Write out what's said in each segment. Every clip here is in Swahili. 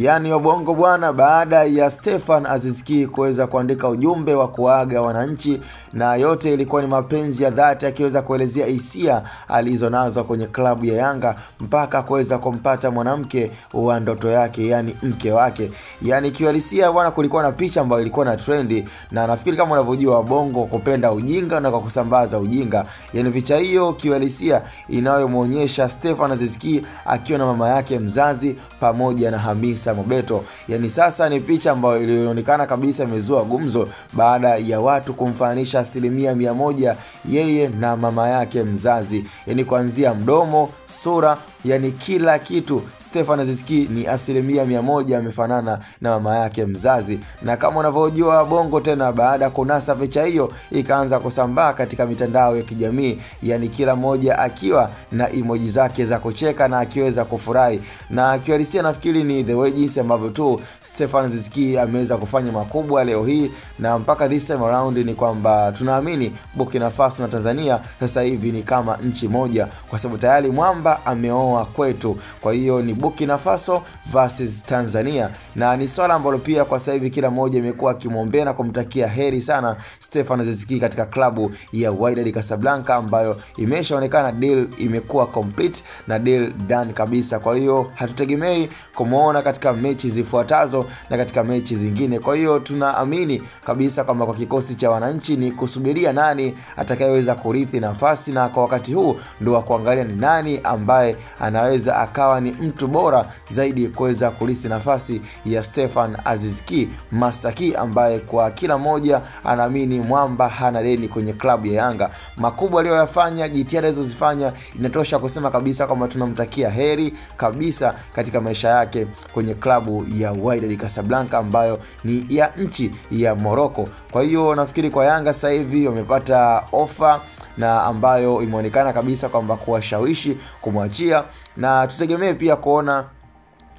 Yani Obongo bwana, baada ya Stefan Aziz Ki kuweza kuandika ujumbe wa kuaga wananchi, na yote ilikuwa ni mapenzi ya dhati, akiweza kuelezea hisia alizonazo kwenye klabu ya Yanga mpaka kuweza kumpata mwanamke wa ndoto yake, yani mke wake. Yani kiuhalisia bwana, kulikuwa na picha ambayo ilikuwa na trendi, na nafikiri kama unavyojua Obongo kupenda ujinga na kwa kusambaza ujinga. Yani picha hiyo kiuhalisia inayomuonyesha Stefan Aziz Ki akiwa na mama yake mzazi pamoja na Hamisa Mobeto. Yani sasa ni picha ambayo ilionekana kabisa imezua gumzo baada ya watu kumfananisha 100% yeye na mama yake mzazi. Yani kuanzia mdomo, sura, yani kila kitu Stefan Aziz Ki ni 100% amefanana na mama yake mzazi. Na kama unavyojua Bongo tena, baada ya kunasa picha hiyo ikaanza kusambaa katika mitandao ya kijamii, yani kila mmoja akiwa na emoji zake za kucheka na akiweza kufurahi. Na kiuhalisia nafikiri ni the way jinsi ambavyo tu Stefan Aziz Ki ameweza kufanya makubwa leo hii, na mpaka this time around ni kwamba tunaamini Burkina Faso na Tanzania sasa hivi ni kama nchi moja, kwa sababu tayari mwamba ameoa kwetu. Kwa hiyo ni Burkina Faso versus Tanzania, na ni swala ambalo pia kwa sasa hivi kila mmoja imekuwa akimwombea na kumtakia heri sana Stefan Aziz Ki katika klabu ya Wydad Casablanca, ambayo imeshaonekana deal imekuwa complete na deal done kabisa. Kwa hiyo hatutegemei kumuona katika mechi zifuatazo na katika mechi zingine. Kwa hiyo tunaamini kabisa kwamba kwa kikosi cha wananchi ni kusubiria nani atakayeweza kurithi nafasi, na kwa wakati huu ndio wa kuangalia ni nani ambaye anaweza akawa ni mtu bora zaidi kuweza kurithi nafasi ya Stefan Aziz Ki, Master Key, ambaye kwa kila moja anaamini mwamba hana deni kwenye klabu ya Yanga. Makubwa aliyoyafanya, jitihada alizozifanya, inatosha kusema kabisa kwamba tunamtakia heri kabisa katika maisha yake kwenye klabu ya Wydad Casablanca ambayo ni ya nchi ya Morocco. Kwa hiyo nafikiri kwa Yanga sasa hivi wamepata ofa na ambayo imeonekana kabisa kwamba kuwashawishi kumwachia, na tutegemee pia kuona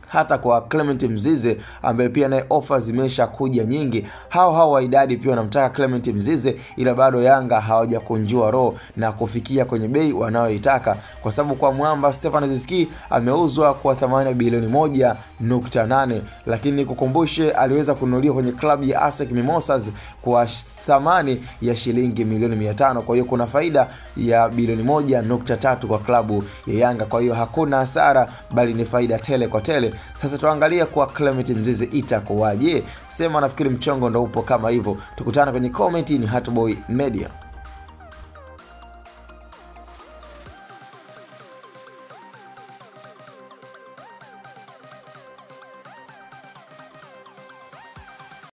hata kwa Clement Mzize ambaye pia naye offers zimesha kuja nyingi. Hao Wydad pia wanamtaka Clement Mzize, ila bado Yanga hawajakunjua roho na kufikia kwenye bei wanayoitaka, kwa sababu kwa mwamba Stefan Aziz Ki ameuzwa kwa thamani ya bilioni 1.8, lakini kukumbushe aliweza kununuliwa kwenye klabu ya ASEC Mimosas kwa thamani ya shilingi milioni 500. Kwa hiyo kuna faida ya bilioni 1.3 kwa klabu ya Yanga. Kwa hiyo hakuna hasara, bali ni faida tele kwa tele. Sasa tuangalia kwa Clement Mzize itakuwaje. Sema nafikiri mchongo ndo upo kama hivyo. Tukutane kwenye comment. Ni Hatboy Media.